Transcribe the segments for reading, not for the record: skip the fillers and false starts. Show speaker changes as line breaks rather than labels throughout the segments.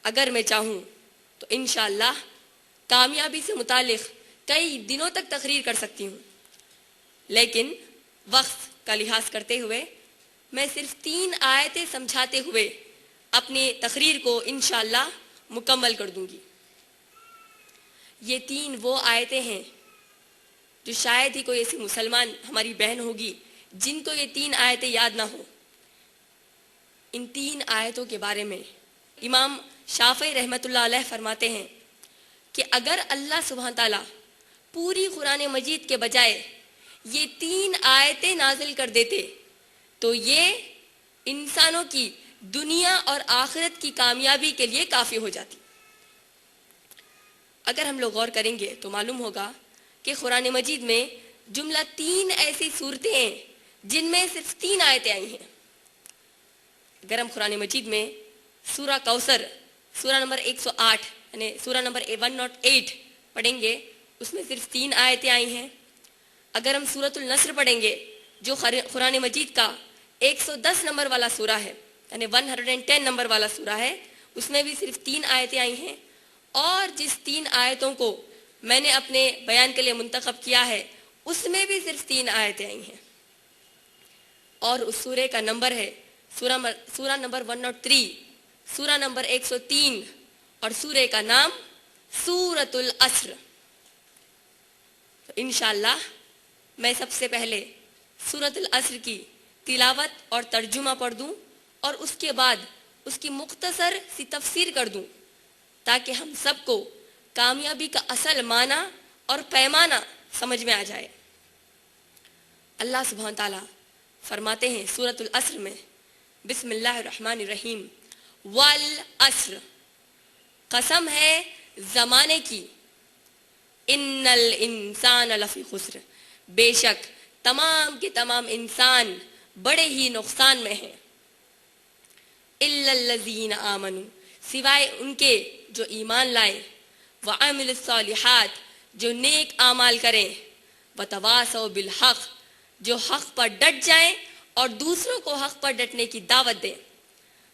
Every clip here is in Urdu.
اگر میں چاہوں تو انشاءاللہ کامیابی سے متعلق کئی دنوں تک تقریر کر سکتی ہوں، لیکن وقت کا لحاظ کرتے ہوئے میں صرف 3 آیتیں سمجھاتے ہوئے اپنی تقریر کو انشاءاللہ مکمل کر دوں گی۔ یہ 3 وہ آیتیں ہیں جو شاید ہی کوئی ایسی مسلمان ہماری بہن ہوگی جن کو یہ 3 آیتیں یاد نہ ہوں۔ ان 3 آیتوں کے بارے میں امام شافعی رحمۃ اللہ علیہ فرماتے ہیں کہ اگر اللہ سبحانہ تعالیٰ پوری قرآن مجید کے بجائے یہ 3 آیتیں نازل کر دیتے تو یہ انسانوں کی دنیا اور آخرت کی کامیابی کے لیے کافی ہو جاتی۔ اگر ہم لوگ غور کریں گے تو معلوم ہوگا کہ قرآن مجید میں جملہ 3 ایسی صورتیں ہیں جن میں صرف 3 آیتیں آئی ہیں۔ اگر ہم قرآن مجید میں سورہ کوثر سورہ نمبر 108 یعنی سورہ نمبر 108 پڑھیں گے، اس میں صرف 3 آیتیں آئی ہیں۔ اگر ہم سورۃ النصر پڑھیں گے جو قرآن مجید کا 110 نمبر والا سورہ ہے یعنی 110 نمبر والا سورہ ہے، اس میں بھی صرف 3 آیتیں آئی ہیں۔ اور جس 3 آیتوں کو میں نے اپنے بیان کے لیے منتخب کیا ہے اس میں بھی صرف 3 آیتیں آئی ہیں، اور اس سورہ کا نمبر ہے سورہ نمبر 103، سورہ نمبر 103، اور سورہ کا نام سورۃ العصر۔ تو انشاءاللہ میں سب سے پہلے سورۃ العصر کی تلاوت اور ترجمہ پڑھ دوں اور اس کے بعد اس کی مختصر سی تفسیر کر دوں تاکہ ہم سب کو کامیابی کا اصل معنی اور پیمانہ سمجھ میں آ جائے۔ اللہ سبحانہ تعالیٰ فرماتے ہیں سورۃ العصر میں، بسم اللہ الرحمن الرحیم، والعصر، قسم ہے زمانے کی، ان الانسان لفی خسر، بے شک تمام کے تمام انسان بڑے ہی نقصان میں ہیں، الا الذین آمنوا، سوائے ان کے جو ایمان لائیں، وعملوا الصالحات، جو نیک اعمال کریں، وتواصوا بالحق، جو حق پر ڈٹ جائیں اور دوسروں کو حق پر ڈٹنے کی دعوت دیں،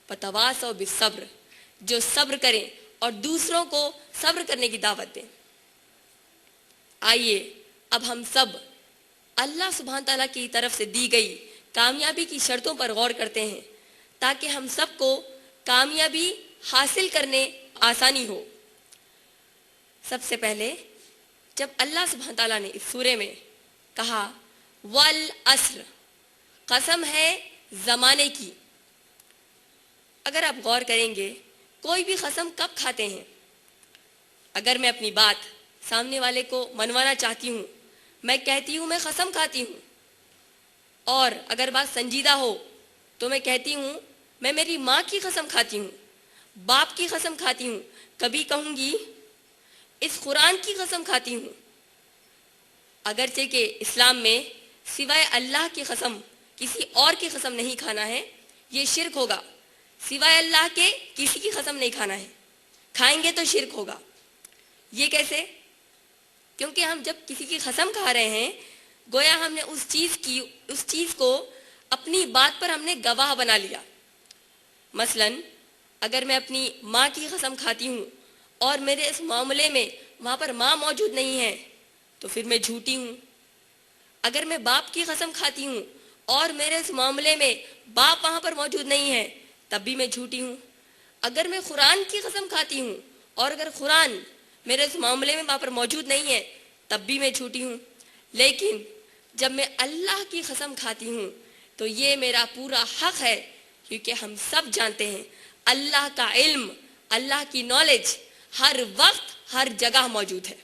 وتواصوا بالصبر، جو صبر کریں اور دوسروں کو صبر کرنے کی دعوت دیں۔ آئیے اب ہم سب اللہ سبحانہ تعالیٰ کی طرف سے دی گئی کامیابی کی شرطوں پر غور کرتے ہیں تاکہ ہم سب کو کامیابی حاصل کرنے آسانی ہو۔ سب سے پہلے جب اللہ سبحانہ تعالیٰ نے اس سورے میں کہا والعصر، قسم ہے زمانے کی، اگر آپ غور کریں گے کوئی بھی قسم کب کھاتے ہیں؟ اگر میں اپنی بات سامنے والے کو منوانا چاہتی ہوں، میں کہتی ہوں میں قسم کھاتی ہوں، اور اگر بات سنجیدہ ہو تو میں کہتی ہوں میں میری ماں کی قسم کھاتی ہوں، باپ کی قسم کھاتی ہوں، کبھی کہوں گی اس قرآن کی قسم کھاتی ہوں۔ اگرچہ کہ اسلام میں سوائے اللہ کی قسم کسی اور کی قسم نہیں کھانا ہے، یہ شرک ہوگا، سوائے اللہ کے کسی کی قسم نہیں کھانا ہے، کھائیں گے تو شرک ہوگا۔ یہ کیسے؟ کیونکہ ہم جب کسی کی قسم کھا رہے ہیں گویا ہم نے اس چیز کو اپنی بات پر ہم نے گواہ بنا لیا۔ مثلا اگر میں اپنی ماں کی قسم کھاتی ہوں اور میرے اس معاملے میں وہاں پر ماں موجود نہیں ہے تو پھر میں جھوٹی ہوں۔ اگر میں باپ کی قسم کھاتی ہوں اور میرے اس معاملے میں باپ وہاں پر موجود نہیں ہے تب بھی میں جھوٹی ہوں۔ اگر میں قرآن کی قسم کھاتی ہوں اور اگر قرآن میرے اس معاملے میں وہاں پر موجود نہیں ہے تب بھی میں جھوٹی ہوں۔ لیکن جب میں اللہ کی قسم کھاتی ہوں تو یہ میرا پورا حق ہے، کیونکہ ہم سب جانتے ہیں اللہ کا علم، اللہ کی نالج ہر وقت ہر جگہ موجود ہے،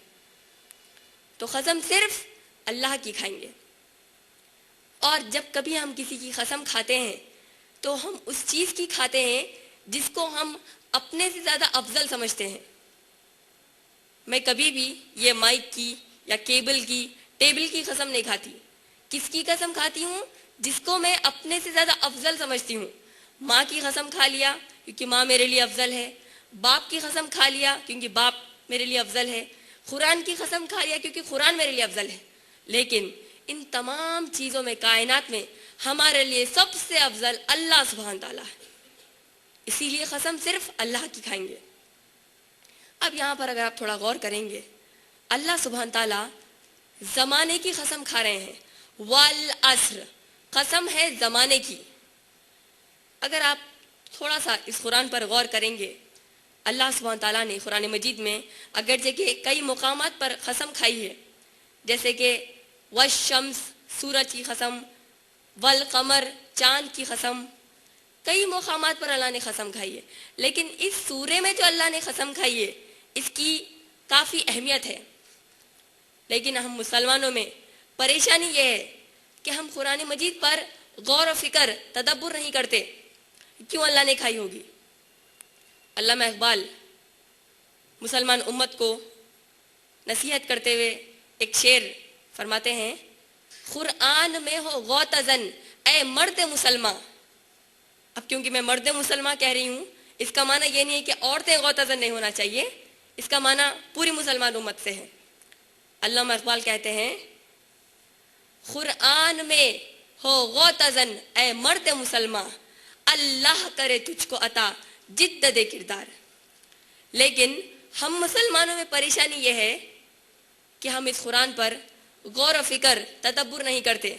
تو قسم صرف اللہ کی کھائیں گے۔ اور جب کبھی ہم کسی کی قسم کھاتے ہیں تو ہم اس چیز کی کھاتے ہیں جس کو ہم اپنے سے زیادہ افضل سمجھتے ہیں۔ میں کبھی بھی یہ مائک کی یا کیبل کی، ٹیبل کی قسم نہیں کھاتی۔ کس کی قسم کھاتی ہوں؟ جس کو میں اپنے سے زیادہ افضل سمجھتی ہوں۔ ماں کی قسم کھا لیا کیونکہ ماں میرے لیے افضل ہے، باپ کی قسم کھا لیا کیونکہ باپ میرے لیے افضل ہے، قرآن کی قسم کھا لیا کیونکہ قرآن میرے لیے افضل ہے۔ لیکن ان تمام چیزوں میں، کائنات میں ہمارے لیے سب سے افضل اللہ سبحانہ تعالیٰ ہے، اسی لیے قسم صرف اللہ کی کھائیں گے۔ اب یہاں پر اگر آپ تھوڑا غور کریں گے، اللہ سبحانہ تعالیٰ زمانے کی قسم کھا رہے ہیں، والعصر، قسم ہے زمانے کی۔ اگر آپ تھوڑا سا اس قرآن پر غور کریں گے، اللہ سبحانہ تعالیٰ نے قرآن مجید میں اگرچہ کہ کئی مقامات پر قسم کھائی ہے، جیسے کہ والشمس، سورج کی قسم، والقمر، چاند کی قسم، کئی مقامات پر اللہ نے قسم کھائی ہے، لیکن اس سورے میں جو اللہ نے قسم کھائی ہے اس کی کافی اہمیت ہے۔ لیکن ہم مسلمانوں میں پریشانی یہ ہے کہ ہم قرآن مجید پر غور و فکر، تدبر نہیں کرتے۔ کیوں اللہ نے کھائی ہوگی؟ علامہ اقبال مسلمان امت کو نصیحت کرتے ہوئے ایک شعر فرماتے ہیں، قرآن میں ہو غوطزن اے مرد مسلمان۔ اب کیونکہ میں مرد مسلمان کہہ رہی ہوں، اس کا معنی یہ نہیں ہے کہ عورتیں غوطزن نہیں ہونا چاہیے، اس کا معنی پوری مسلمان امت سے ہے۔ علامہ اقبال کہتے ہیں، قرآن میں ہو غوطزن اے مرد مسلمان، اللہ کرے تجھ کو عطا جدت کردار۔ لیکن ہم مسلمانوں میں پریشانی یہ ہے کہ ہم اس قرآن پر غور و فکر، تدبر نہیں کرتے،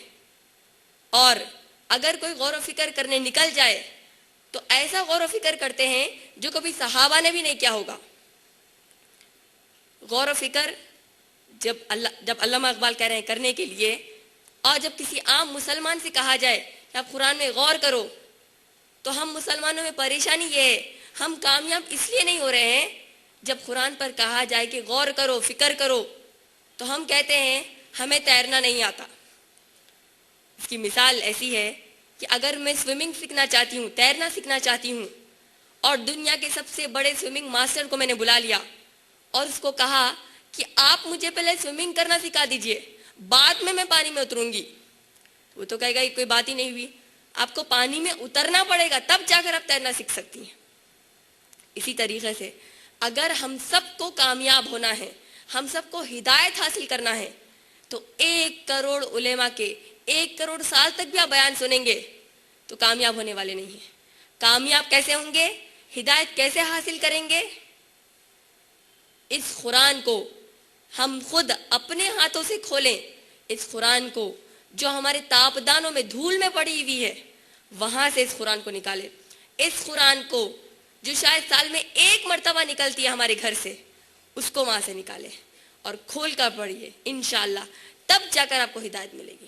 اور اگر کوئی غور و فکر کرنے نکل جائے تو ایسا غور و فکر کرتے ہیں جو کبھی صحابہ نے بھی نہیں کیا ہوگا۔ غور و فکر جب علامہ اقبال کہہ رہے ہیں کرنے کے لیے، اور جب کسی عام مسلمان سے کہا جائے کہ آپ قرآن میں غور کرو، تو ہم مسلمانوں میں پریشانی یہ ہے، ہم کامیاب اس لیے نہیں ہو رہے ہیں۔ جب قرآن پر کہا جائے کہ غور کرو، فکر کرو، تو ہم کہتے ہیں ہمیں تیرنا نہیں آتا۔ اس کی مثال ایسی ہے کہ اگر میں سوئمنگ سیکھنا چاہتی ہوں، تیرنا سیکھنا چاہتی ہوں، اور دنیا کے سب سے بڑے سوئمنگ ماسٹر کو میں نے بلا لیا اور اس کو کہا کہ آپ مجھے پہلے سوئمنگ کرنا سکھا دیجئے، بعد میں پانی میں اتروں گی، وہ تو کہے گا یہ کوئی بات ہی نہیں ہوئی۔ آپ کو پانی میں اترنا پڑے گا، تب جا کر آپ تیرنا سیکھ سکتی ہیں۔ اسی طریقے سے اگر ہم سب کو کامیاب ہونا ہے، ہم سب کو ہدایت حاصل کرنا ہے، تو 1 کروڑ علماء کے 1 کروڑ سال تک بھی آپ بیان سنیں گے تو کامیاب ہونے والے نہیں ہیں۔ کامیاب کیسے ہوں گے؟ ہدایت کیسے حاصل کریں گے؟ اس قرآن کو ہم خود اپنے ہاتھوں سے کھولیں، اس قرآن کو جو ہمارے تاپدانوں میں دھول میں پڑی ہوئی ہے وہاں سے اس قرآن کو نکالیں۔ اس قرآن کو جو شاید سال میں 1 مرتبہ نکلتی ہے ہمارے گھر سے، اس کو وہاں سے نکالیں اور کھول کر پڑھیے، انشاءاللہ تب جا کر آپ کو ہدایت ملے گی۔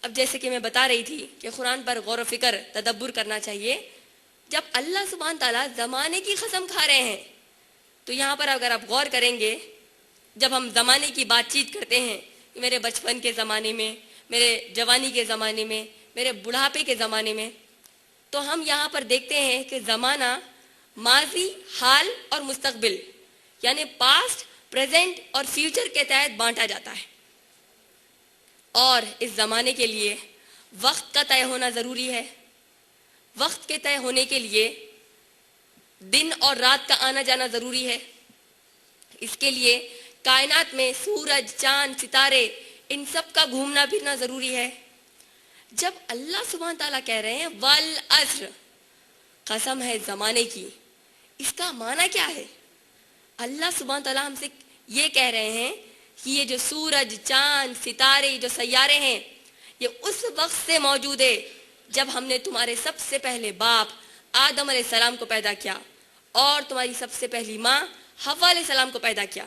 اب جیسے کہ میں بتا رہی تھی کہ قرآن پر غور و فکر، تدبر کرنا چاہیے۔ جب اللہ سبحانہ تعالیٰ زمانے کی قسم کھا رہے ہیں تو یہاں پر اگر آپ غور کریں گے، جب ہم زمانے کی بات چیت کرتے ہیں کہ میرے بچپن کے زمانے میں، میرے جوانی کے زمانے میں، میرے بڑھاپے کے زمانے میں، تو ہم یہاں پر دیکھتے ہیں کہ زمانہ ماضی، حال اور مستقبل، یعنی پاسٹ، پریزنٹ اور فیوچر کے تحت بانٹا جاتا ہے، اور اس زمانے کے لیے وقت کا طے ہونا ضروری ہے۔ وقت کے طے ہونے کے لیے دن اور رات کا آنا جانا ضروری ہے۔ اس کے لیے کائنات میں سورج، چاند، ستارے، ان سب کا گھومنا پھرنا ضروری ہے۔ جب اللہ سبحانہ تعالیٰ کہہ رہے ہیں والعصر، قسم ہے زمانے کی، اس کا معنی کیا ہے؟ اللہ سبحانہ تعالیٰ ہم سے یہ کہہ رہے ہیں کہ یہ جو سورج، چاند، ستارے، جو سیارے ہیں، یہ اس وقت سے موجود ہے جب ہم نے تمہارے سب سے پہلے باپ آدم علیہ السلام کو پیدا کیا اور تمہاری سب سے پہلی ماں حوا علیہ السلام کو پیدا کیا۔